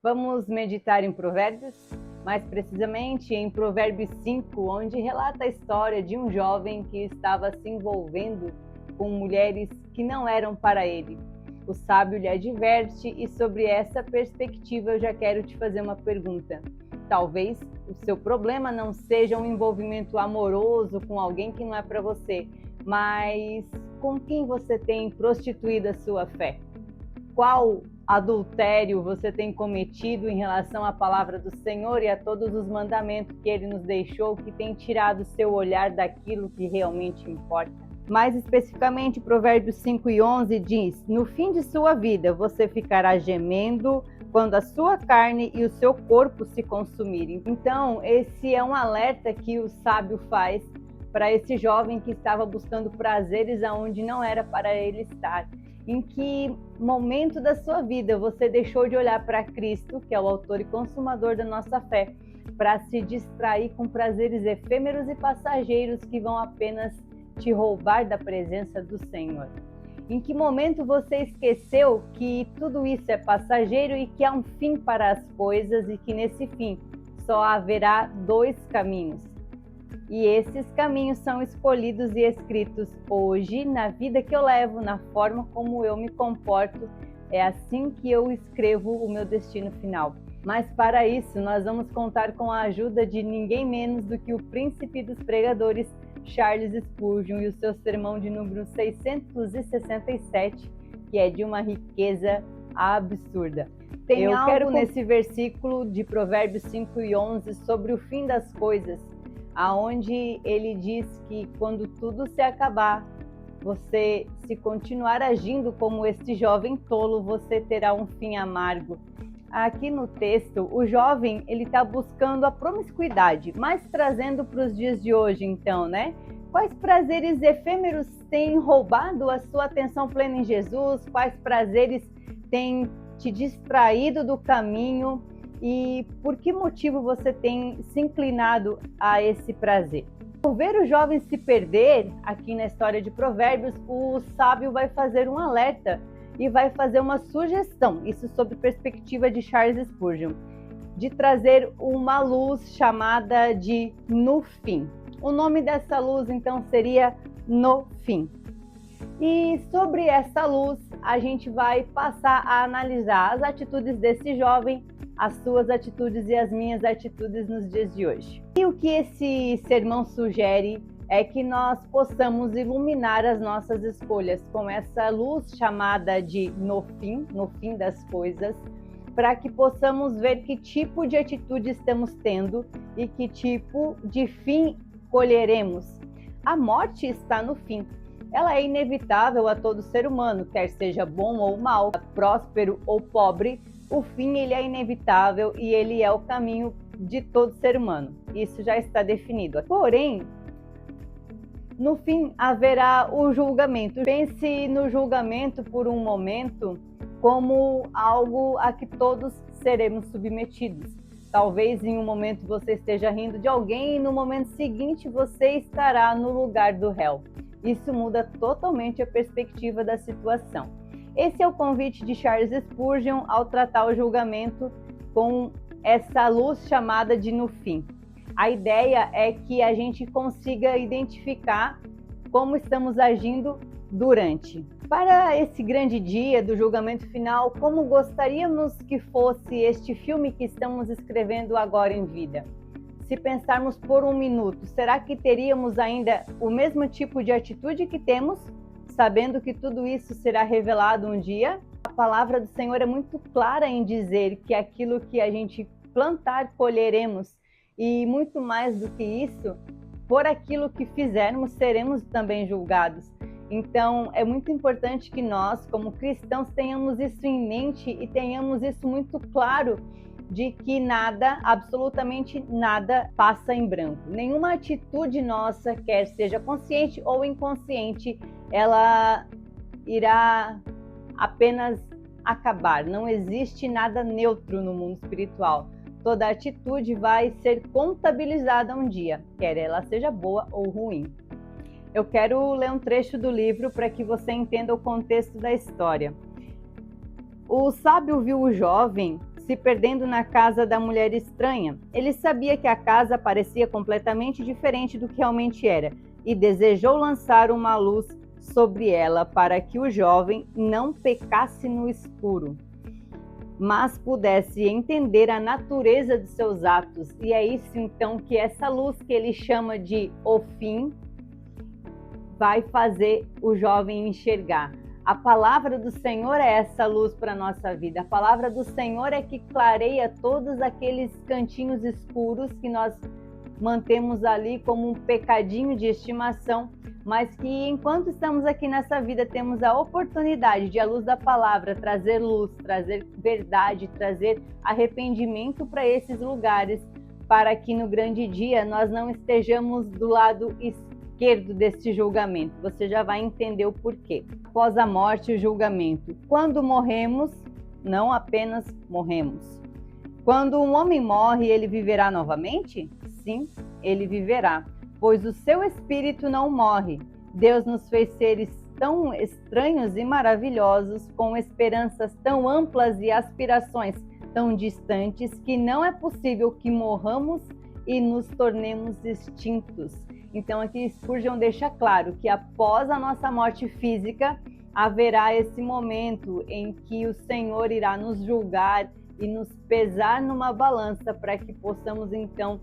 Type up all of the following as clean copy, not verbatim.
Vamos meditar em Provérbios, mais precisamente em Provérbios 5, onde relata a história de um jovem que estava se envolvendo com mulheres que não eram para ele. O sábio lhe adverte e sobre essa perspectiva eu já quero te fazer uma pergunta. Talvez o seu problema não seja um envolvimento amoroso com alguém que não é para você, mas com quem você tem prostituído a sua fé? Qual adultério você tem cometido em relação à palavra do Senhor e a todos os mandamentos que Ele nos deixou, que tem tirado o seu olhar daquilo que realmente importa? Mais especificamente, Provérbios 5:11 diz: no fim de sua vida você ficará gemendo quando a sua carne e o seu corpo se consumirem. Então, esse é um alerta que o sábio faz para esse jovem que estava buscando prazeres aonde não era para ele estar. Em que momento da sua vida você deixou de olhar para Cristo, que é o autor e consumador da nossa fé, para se distrair com prazeres efêmeros e passageiros que vão apenas te roubar da presença do Senhor? Em que momento você esqueceu que tudo isso é passageiro e que há um fim para as coisas e que nesse fim só haverá dois caminhos? E esses caminhos são escolhidos e escritos hoje na vida que eu levo, na forma como eu me comporto. É assim que eu escrevo o meu destino final. Mas para isso nós vamos contar com a ajuda de ninguém menos do que o príncipe dos pregadores, Charles Spurgeon, e o seu sermão de número 667, que é de uma riqueza absurda. Tem algo nesse versículo de Provérbios 5:11 sobre o fim das coisas, aonde ele diz que quando tudo se acabar, você, se continuar agindo como este jovem tolo, você terá um fim amargo. Aqui no texto, o jovem ele está buscando a promiscuidade, mas trazendo para os dias de hoje, então, né? Quais prazeres efêmeros têm roubado a sua atenção plena em Jesus? Quais prazeres têm te distraído do caminho? E por que motivo você tem se inclinado a esse prazer? Por ver o jovem se perder, aqui na história de Provérbios, o sábio vai fazer um alerta e vai fazer uma sugestão, isso sob perspectiva de Charles Spurgeon, de trazer uma luz chamada de No Fim. O nome dessa luz, então, seria No Fim. E sobre essa luz, a gente vai passar a analisar as atitudes desse jovem, as suas atitudes e as minhas atitudes nos dias de hoje. E o que esse sermão sugere é que nós possamos iluminar as nossas escolhas com essa luz chamada de no fim das coisas, para que possamos ver que tipo de atitude estamos tendo e que tipo de fim colheremos. A morte está no fim. Ela é inevitável a todo ser humano, quer seja bom ou mal, próspero ou pobre. O fim ele é inevitável e ele é o caminho de todo ser humano. Isso já está definido. Porém, no fim haverá o julgamento. Pense no julgamento por um momento como algo a que todos seremos submetidos. Talvez em um momento você esteja rindo de alguém e no momento seguinte você estará no lugar do réu. Isso muda totalmente a perspectiva da situação. Esse é o convite de Charles Spurgeon ao tratar o julgamento com essa luz chamada de no fim. A ideia é que a gente consiga identificar como estamos agindo durante. Para esse grande dia do julgamento final, como gostaríamos que fosse este filme que estamos escrevendo agora em vida? Se pensarmos por um minuto, será que teríamos ainda o mesmo tipo de atitude que temos, sabendo que tudo isso será revelado um dia? A palavra do Senhor é muito clara em dizer que aquilo que a gente plantar, colheremos. E muito mais do que isso, por aquilo que fizermos, seremos também julgados. Então, é muito importante que nós, como cristãos, tenhamos isso em mente e tenhamos isso muito claro, de que nada, absolutamente nada, passa em branco. Nenhuma atitude nossa, quer seja consciente ou inconsciente, ela irá apenas acabar. Não existe nada neutro no mundo espiritual. Toda atitude vai ser contabilizada um dia, quer ela seja boa ou ruim. Eu quero ler um trecho do livro para que você entenda o contexto da história. O sábio viu o jovem se perdendo na casa da mulher estranha. Ele sabia que a casa parecia completamente diferente do que realmente era e desejou lançar uma luz sobre ela para que o jovem não pecasse no escuro, mas pudesse entender a natureza de seus atos. E é isso então que essa luz que ele chama de o fim vai fazer o jovem enxergar. A palavra do Senhor é essa luz para a nossa vida. A palavra do Senhor é que clareia todos aqueles cantinhos escuros que nós mantemos ali como um pecadinho de estimação, mas que enquanto estamos aqui nessa vida temos a oportunidade de, à luz da palavra, trazer luz, trazer verdade, trazer arrependimento para esses lugares, para que no grande dia nós não estejamos do lado esquerdo deste julgamento. Você já vai entender o porquê. Após a morte, o julgamento. Quando morremos, não apenas morremos. Quando um homem morre, ele viverá novamente? Sim, ele viverá, pois o seu espírito não morre. Deus nos fez seres tão estranhos e maravilhosos, com esperanças tão amplas e aspirações tão distantes, que não é possível que morramos e nos tornemos extintos. Então aqui Spurgeon deixa claro que após a nossa morte física, haverá esse momento em que o Senhor irá nos julgar e nos pesar numa balança para que possamos então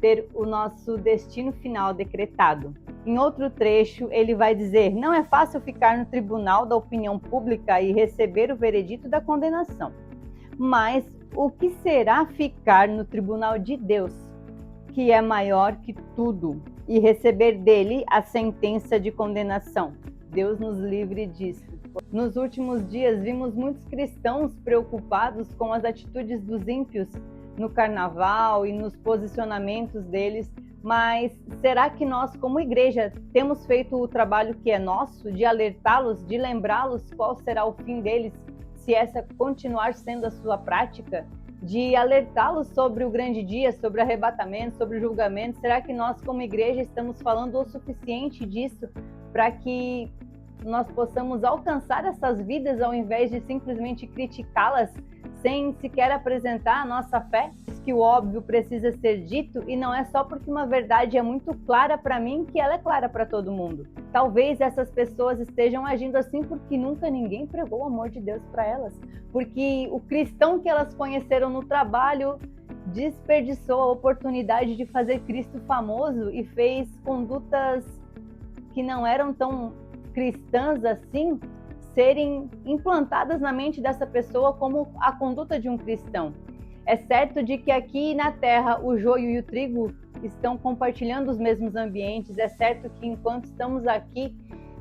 ter o nosso destino final decretado. Em outro trecho, ele vai dizer: não é fácil ficar no tribunal da opinião pública e receber o veredito da condenação. Mas o que será ficar no tribunal de Deus, que é maior que tudo, e receber dele a sentença de condenação? Deus nos livre disso. Nos últimos dias, vimos muitos cristãos preocupados com as atitudes dos ímpios no carnaval e nos posicionamentos deles, mas será que nós, como igreja, temos feito o trabalho que é nosso, de alertá-los, de lembrá-los qual será o fim deles, se essa continuar sendo a sua prática? De alertá-los sobre o grande dia, sobre o arrebatamento, sobre o julgamento? Será que nós, como igreja, estamos falando o suficiente disso para que nós possamos alcançar essas vidas ao invés de simplesmente criticá-las sem sequer apresentar a nossa fé? Diz que o óbvio precisa ser dito, e não é só porque uma verdade é muito clara para mim que ela é clara para todo mundo. Talvez essas pessoas estejam agindo assim porque nunca ninguém pregou o amor de Deus para elas, porque o cristão que elas conheceram no trabalho desperdiçou a oportunidade de fazer Cristo famoso e fez condutas que não eram tão cristãs assim serem implantadas na mente dessa pessoa como a conduta de um cristão. É certo de que aqui na terra o joio e o trigo estão compartilhando os mesmos ambientes. É certo que enquanto estamos aqui,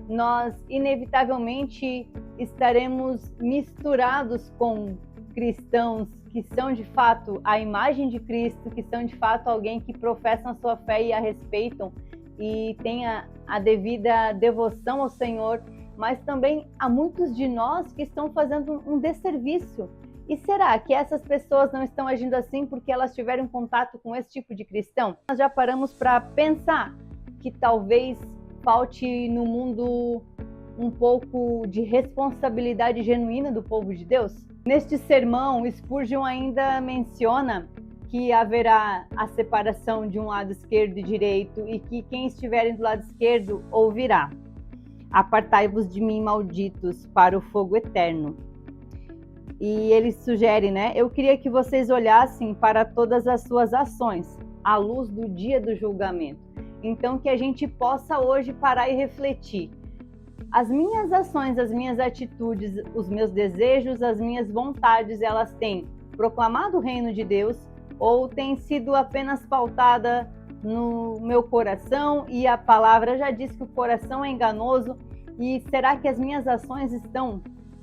nós inevitavelmente estaremos misturados com cristãos que são de fato a imagem de Cristo, que são de fato alguém que professam a sua fé e a respeitam e tenha a devida devoção ao Senhor, mas também há muitos de nós que estão fazendo um desserviço. E será que essas pessoas não estão agindo assim porque elas tiveram contato com esse tipo de cristão? Nós já paramos para pensar que talvez falte no mundo um pouco de responsabilidade genuína do povo de Deus? Neste sermão, Spurgeon ainda menciona que haverá a separação de um lado esquerdo e direito e que quem estiver do lado esquerdo ouvirá: apartai-vos de mim, malditos, para o fogo eterno. E ele sugere, eu queria que vocês olhassem para todas as suas ações à luz do dia do julgamento. Então que a gente possa hoje parar e refletir: as minhas ações, as minhas atitudes, os meus desejos, as minhas vontades, elas têm proclamado o reino de Deus ou têm sido apenas pautada no meu coração? E a palavra já diz que o coração é enganoso. E será que as minhas ações estão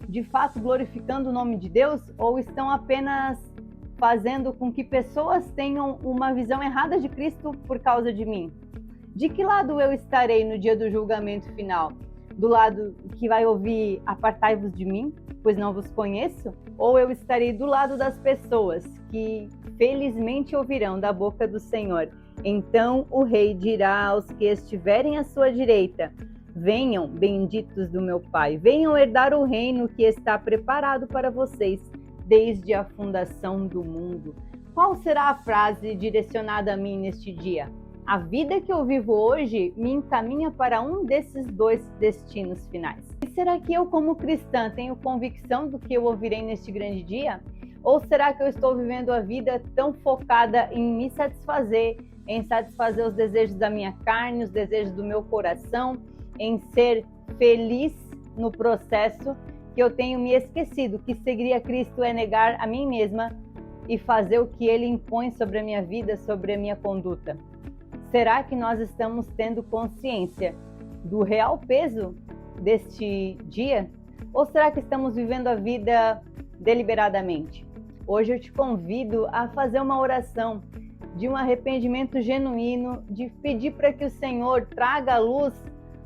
de fato glorificando o nome de Deus ou estão apenas fazendo com que pessoas tenham uma visão errada de Cristo por causa de mim? De que lado eu estarei no dia do julgamento final? Do lado que vai ouvir apartai-vos de mim, pois não vos conheço? Ou eu estarei do lado das pessoas que felizmente ouvirão da boca do Senhor: então o rei dirá aos que estiverem à sua direita: venham, benditos do meu Pai, venham herdar o reino que está preparado para vocês desde a fundação do mundo. Qual será a frase direcionada a mim neste dia? A vida que eu vivo hoje me encaminha para um desses dois destinos finais. E será que eu, como cristã, tenho convicção do que eu ouvirei neste grande dia? Ou será que eu estou vivendo a vida tão focada em me satisfazer, em satisfazer os desejos da minha carne, os desejos do meu coração, em ser feliz no processo, que eu tenho me esquecido que seguir a Cristo é negar a mim mesma e fazer o que Ele impõe sobre a minha vida, sobre a minha conduta? Será que nós estamos tendo consciência do real peso deste dia? Ou será que estamos vivendo a vida deliberadamente? Hoje eu te convido a fazer uma oração de um arrependimento genuíno, de pedir para que o Senhor traga à luz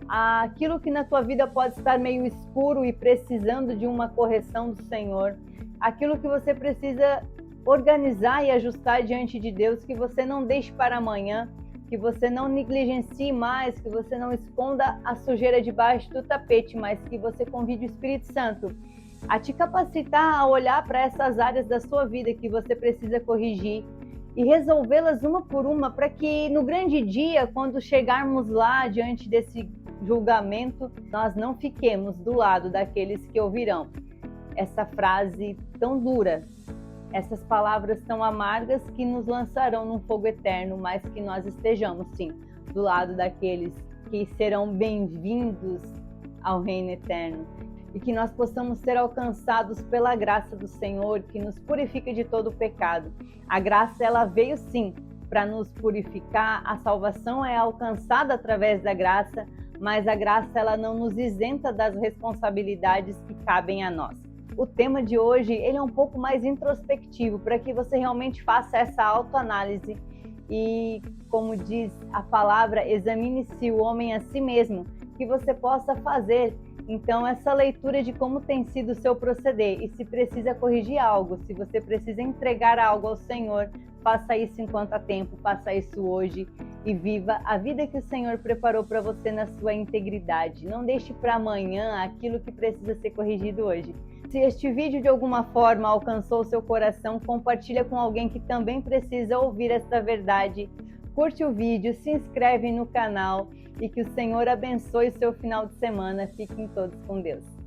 aquilo que na tua vida pode estar meio escuro e precisando de uma correção do Senhor, aquilo que você precisa organizar e ajustar diante de Deus, que você não deixe para amanhã, que você não negligencie mais, que você não esconda a sujeira debaixo do tapete, mas que você convide o Espírito Santo a te capacitar a olhar para essas áreas da sua vida que você precisa corrigir e resolvê-las uma por uma, para que no grande dia, quando chegarmos lá diante desse julgamento, nós não fiquemos do lado daqueles que ouvirão essa frase tão dura, essas palavras tão amargas que nos lançarão num fogo eterno, mas que nós estejamos, sim, do lado daqueles que serão bem-vindos ao reino eterno. E que nós possamos ser alcançados pela graça do Senhor, que nos purifica de todo o pecado. A graça, ela veio sim para nos purificar, a salvação é alcançada através da graça, mas a graça, ela não nos isenta das responsabilidades que cabem a nós. O tema de hoje, ele é um pouco mais introspectivo, para que você realmente faça essa autoanálise e, como diz a palavra, examine-se o homem a si mesmo, que você possa fazer então essa leitura de como tem sido o seu proceder e se precisa corrigir algo, se você precisa entregar algo ao Senhor, faça isso enquanto há tempo, faça isso hoje e viva a vida que o Senhor preparou para você na sua integridade. Não deixe para amanhã aquilo que precisa ser corrigido hoje. Se este vídeo de alguma forma alcançou o seu coração, compartilha com alguém que também precisa ouvir esta verdade. Curte o vídeo, se inscreve no canal e que o Senhor abençoe o seu final de semana. Fiquem todos com Deus.